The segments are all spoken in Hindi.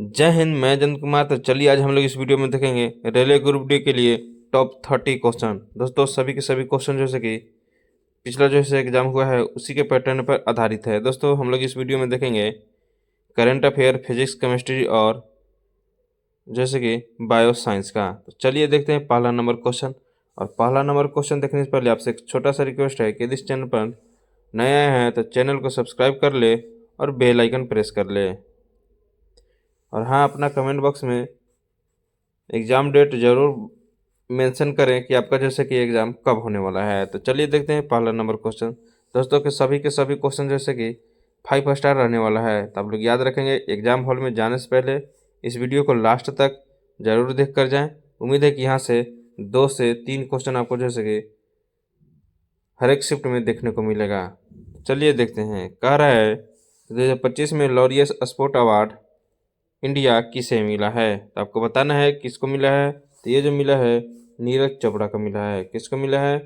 जय हिंद। मैं जयंत कुमार। तो चलिए आज हम लोग इस वीडियो में देखेंगे रेलवे ग्रुप डी के लिए टॉप 30 क्वेश्चन। दोस्तों सभी के सभी क्वेश्चन जैसे कि पिछला जो है एग्जाम हुआ है उसी के पैटर्न पर आधारित है। दोस्तों हम लोग इस वीडियो में देखेंगे करंट अफेयर, फिजिक्स, केमिस्ट्री और जैसे कि बायो साइंस का। तो चलिए देखते हैं पहला नंबर क्वेश्चन। और पहला नंबर क्वेश्चन देखने से पहले आपसे एक छोटा सा रिक्वेस्ट है कि यदि इस चैनल पर नए आए हैं तो चैनल को सब्सक्राइब कर ले और बेल आइकन प्रेस कर ले। और हाँ, अपना कमेंट बॉक्स में एग्ज़ाम डेट ज़रूर मेंशन करें कि आपका जैसे कि एग्ज़ाम कब होने वाला है। तो चलिए देखते हैं पहला नंबर क्वेश्चन। दोस्तों के सभी क्वेश्चन जैसे कि 5 स्टार रहने वाला है। तो आप लोग याद रखेंगे एग्ज़ाम हॉल में जाने से पहले इस वीडियो को लास्ट तक ज़रूर देख कर जाएँ। उम्मीद है कि यहाँ से 2 से 3 क्वेश्चन आपको जैसे कि हर एक शिफ्ट में देखने को मिलेगा। चलिए देखते हैं। कह रहा है 2025 में लॉरियस स्पोर्ट अवार्ड इंडिया किसे मिला है। तो आपको बताना है किसको मिला है। तो ये जो मिला है नीरज चोपड़ा को मिला है। किसको मिला है?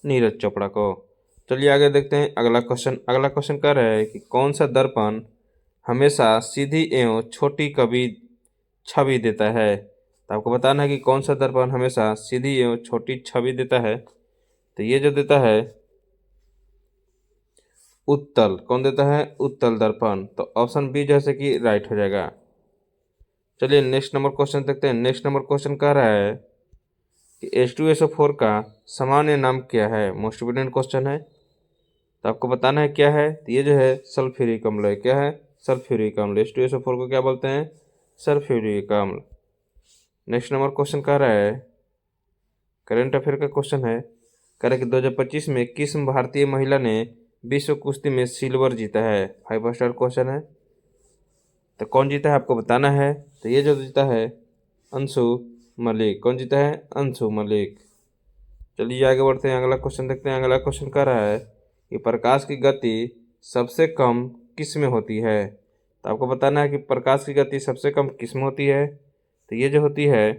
नीरज चोपड़ा को। चलिए आगे देखते हैं अगला क्वेश्चन। अगला क्वेश्चन कह रहा है कि कौन सा दर्पण हमेशा सीधी एवं छोटी कभी छवि देता है। तो आपको बताना है कि कौन सा दर्पण हमेशा सीधी एवं छोटी छवि देता है। तो ये जो देता है उत्तल। कौन देता है? उत्तल दर्पण। तो ऑप्शन बी जैसे कि राइट हो जाएगा। चलिए नेक्स्ट नंबर क्वेश्चन देखते हैं। नेक्स्ट नंबर क्वेश्चन कह रहा है कि H2SO4 का सामान्य नाम क्या है। मोस्ट इम्पोर्टेंट क्वेश्चन है। तो आपको बताना है क्या है। तो ये जो है सल्फ्यूरिक अम्ल है। क्या है? सल्फ्यूरिक अम्ल। H2SO4 को क्या बोलते हैं? सल्फ्यूरिक अम्ल। नेक्स्ट नंबर क्वेश्चन कह रहा है करंट अफेयर का क्वेश्चन है। कह रहा है कि 2025 में किस भारतीय महिला ने विश्व कुश्ती में सिल्वर जीता है। 5 स्टार क्वेश्चन है। तो कौन जीता है आपको बताना है। तो ये जो जीता है अंशु मलिक। कौन जीता है? अंशु मलिक। चलिए आगे बढ़ते हैं। अगला क्वेश्चन देखते हैं। अगला क्वेश्चन कह रहा है कि प्रकाश की गति सबसे कम किस में होती है। तो आपको बताना है कि प्रकाश की गति सबसे कम किस में होती है। तो ये जो होती है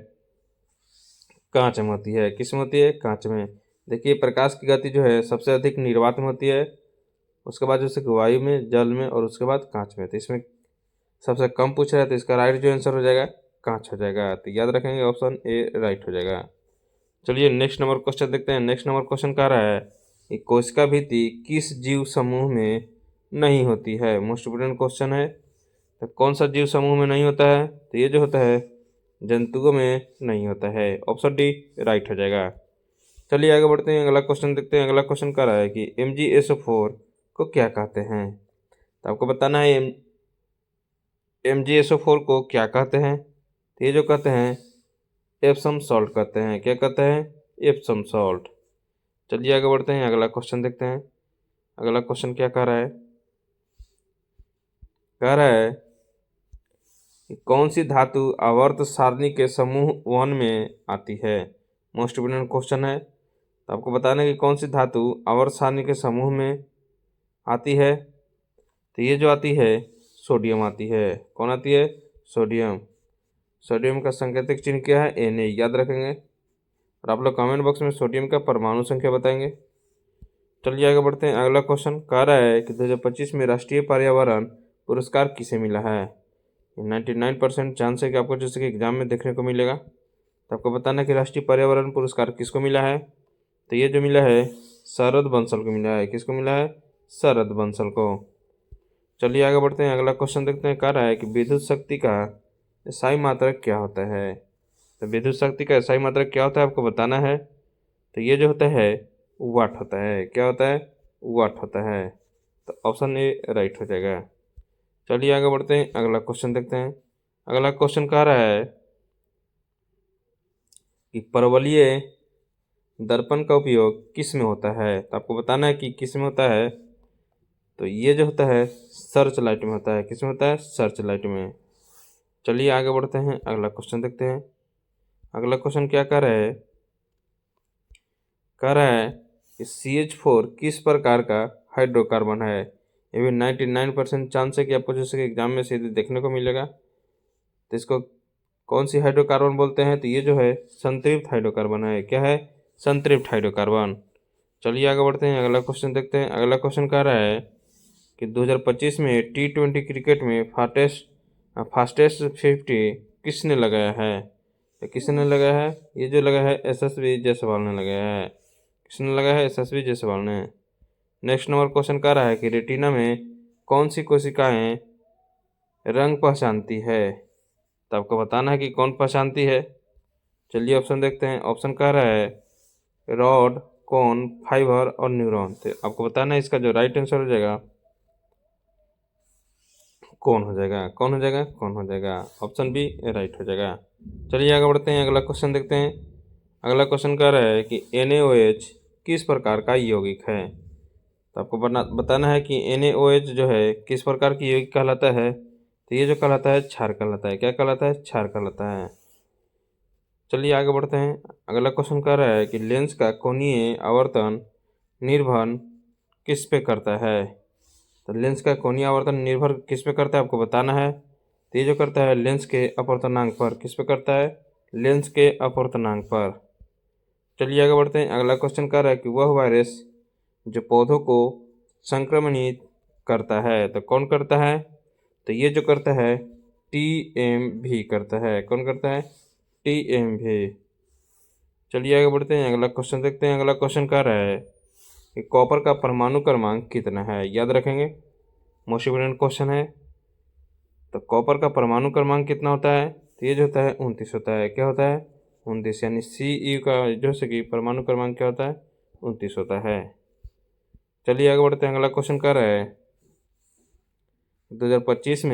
कांच में होती है। किस में होती है? कांच में। देखिए प्रकाश की गति जो है सबसे अधिक निर्वात में होती है, उसके बाद जैसे कि वायु में, जल में और उसके बाद कांच में। तो इसमें सबसे कम पूछ रहा है तो इसका राइट जो आंसर हो जाएगा कांच हो जाएगा। तो याद रखेंगे ऑप्शन ए राइट हो जाएगा। चलिए नेक्स्ट नंबर क्वेश्चन देखते हैं। नेक्स्ट नंबर क्वेश्चन कह रहा है कि कोशिका भित्ति किस जीव समूह में नहीं होती है। मोस्ट इम्पोर्टेंट क्वेश्चन है। तो कौन सा जीव समूह में नहीं होता है। तो ये जो होता है जंतुओं में नहीं होता है। ऑप्शन डी राइट हो जाएगा। चलिए आगे बढ़ते हैं। अगला क्वेश्चन देखते हैं। अगला क्वेश्चन कह रहा है कि MgSO4 को क्या कहते हैं। तो आपको बताना है MgSO4 को क्या कहते हैं। तो ये जो कहते हैं एप्सम सॉल्ट कहते हैं। क्या कहते हैं? Epsom salt. चलिए आगे बढ़ते हैं। अगला क्वेश्चन देखते हैं। अगला क्वेश्चन क्या कह रहा है। कह रहा है कि कौन सी धातु आवर्त सारणी के समूह 1 में आती है। मोस्ट इम्पोर्टेंट क्वेश्चन है। तो आपको बताना है कि कौन सी धातु आवर्त सारणी के समूह में आती है। तो ये जो आती है सोडियम आती है। कौन आती है? सोडियम। सोडियम का सांकेतिक चिन्ह क्या है? Na। याद रखेंगे। और आप लोग कमेंट बॉक्स में सोडियम का परमाणु संख्या बताएंगे। चलिए आगे बढ़ते हैं। अगला क्वेश्चन कह रहा है कि 2025 में राष्ट्रीय पर्यावरण पुरस्कार किसे मिला है। 99% चांस है कि आपको जैसे कि एग्जाम में देखने को मिलेगा। तो आपको बताना है कि राष्ट्रीय पर्यावरण पुरस्कार किसको मिला है। तो ये जो मिला है शरद बंसल को मिला है। किसको मिला है? शरद बंसल को। चलिए आगे बढ़ते हैं। अगला क्वेश्चन देखते हैं। कह रहा है कि विद्युत शक्ति का SI मात्रक क्या होता है। तो विद्युत शक्ति का SI मात्रक क्या होता है आपको बताना है। तो ये जो होता है वाट होता है। क्या होता है? वाट होता है। तो ऑप्शन ए राइट हो जाएगा। चलिए आगे बढ़ते हैं। अगला क्वेश्चन देखते हैं। अगला क्वेश्चन कह रहा है कि परवलयीय दर्पण का उपयोग किस में होता है। तो आपको बताना है कि किस में होता है। तो ये जो होता है सर्च लाइट में होता है। किस में होता है? सर्च लाइट में। चलिए आगे बढ़ते हैं। अगला क्वेश्चन देखते हैं। अगला क्वेश्चन क्या कह रहा है। कह रहा है कि CH4 किस प्रकार का हाइड्रोकार्बन है। ये भी 99% चांस है कि आपको जैसे कि एग्जाम में सीधे देखने को मिलेगा। तो इसको कौन सी हाइड्रोकार्बन बोलते हैं। तो ये जो है संतृप्त हाइड्रोकार्बन है। क्या है? संतृप्त हाइड्रोकार्बन। चलिए आगे बढ़ते हैं। अगला क्वेश्चन देखते हैं। अगला क्वेश्चन कह रहा है कि 2025 में T20 क्रिकेट में फास्टेस्ट 50 किसने लगाया है? तो किसने लगाया है? ये जो लगा है SSV जायसवाल ने लगाया है। किसने लगाया है? SSV जायसवाल ने। नेक्स्ट नंबर क्वेश्चन कह रहा है कि रेटिना में कौन सी कोशिकाएं रंग पहचानती है? तो आपको बताना है कि कौन पहचानती है। चलिए ऑप्शन देखते हैं। ऑप्शन कह रहा है रॉड, कोन, फाइबर और न्यूरॉन। तो आपको बताना है इसका जो राइट आंसर हो जाएगा कौन हो जाएगा, कौन हो जाएगा, कौन हो जाएगा। ऑप्शन बी राइट हो जाएगा। चलिए आगे बढ़ते हैं, अगला क्वेश्चन देखते हैं। अगला क्वेश्चन कह रहा है कि NaOH किस प्रकार का यौगिक है? तो आपको बताना है कि NaOH जो है किस प्रकार की यौगिक कहलाता है। तो ये जो कहलाता है क्षार कहलाता है। क्या कहलाता है? क्षार कहलाता है। चलिए आगे बढ़ते हैं। अगला क्वेश्चन कह रहा है कि लेंस का कोणीय आवर्तन निर्भर किस पे करता है? तो लेंस का कोणीय आवर्तन निर्भर किस पे करता है आपको बताना है। तो ये जो करता है लेंस के अपवर्तनांक पर। किस पे करता है? लेंस के अपवर्तनांक पर। चलिए आगे बढ़ते हैं। अगला क्वेश्चन कह रहा है कि वह वायरस जो पौधों को संक्रमणित करता है, तो कौन करता है? तो ये जो करता है TMV करता है। कौन करता है? TMV। चलिए आगे बढ़ते हैं, अगला क्वेश्चन देखते हैं। अगला क्वेश्चन कह रहा है कि कॉपर का परमाणु क्रमांक कितना है? याद रखेंगे, मोस्ट इम्पोर्टेंट क्वेश्चन है। तो कॉपर का परमाणु क्रमांक कितना होता है? तो ये जो होता है 29 होता है। क्या होता है? 29। यानी CU का जो है कि परमाणु क्रमांक क्या होता है? 29 होता है। चलिए आगे बढ़ते हैं। अगला क्वेश्चन कर रहा है 2025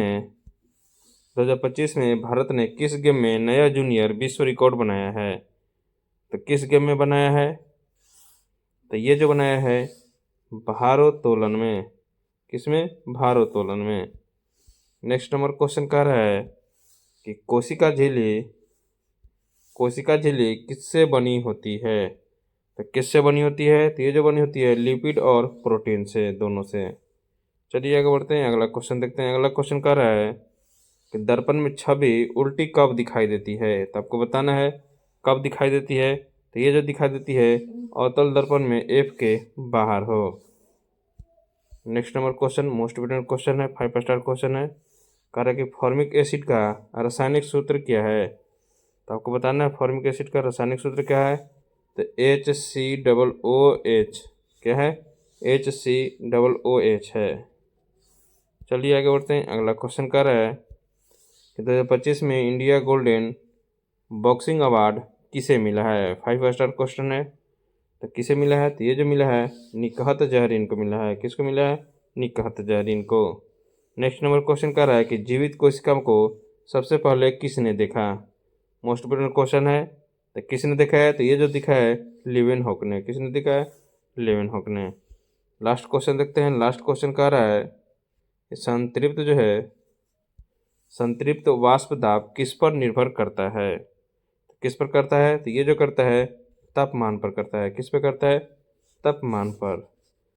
में भारत ने किस गेम में नया जूनियर विश्व रिकॉर्ड बनाया है? तो किस गेम में बनाया है? तो ये जो बनाया है भारोत्तोलन में। किसमें? भारोत्तोलन में। नेक्स्ट नंबर क्वेश्चन कह रहा है कि कोशिका झिल्ली किससे बनी होती है? तो किससे बनी होती है? तो ये जो बनी होती है लिपिड और प्रोटीन से, दोनों से। चलिए आगे बढ़ते हैं, अगला क्वेश्चन देखते हैं। अगला क्वेश्चन कह रहा है कि दर्पण में छवि उल्टी कब दिखाई देती है? तो आपको बताना है कब दिखाई देती है। तो ये जो दिखाई देती है अवतल दर्पण में F के बाहर हो। Next number question most important question है, 5 स्टार क्वेश्चन है। कह रहा है कि फॉर्मिक एसिड का रासायनिक सूत्र क्या है? तो आपको बताना है फॉर्मिक एसिड का रासायनिक सूत्र क्या है। तो HCOOH। क्या है? HCOOH है। चलिए आगे बढ़ते हैं। अगला क्वेश्चन कह रहा है कि 2025 में इंडिया गोल्डन बॉक्सिंग अवार्ड किसे मिला है? 5 स्टार क्वेश्चन है। तो किसे मिला है? तो ये जो मिला है निकहत जहरीन को मिला है। किसको मिला है? निकहत जहरीन को। नेक्स्ट नंबर क्वेश्चन कह रहा है कि जीवित कोशिका को सबसे पहले किसने देखा? मोस्ट इम्पोर्टेंट क्वेश्चन है। तो किसने देखा है? तो ये जो दिखा है लीवेनहॉक ने। किसने देखा है? लीवेनहॉक ने। लास्ट क्वेश्चन देखते हैं। लास्ट क्वेश्चन कह रहा है कि संतृप्त वाष्प दाब किस पर निर्भर करता है? किस पर करता है? तो ये जो करता है तापमान पर करता है। किस पर करता है? तापमान पर।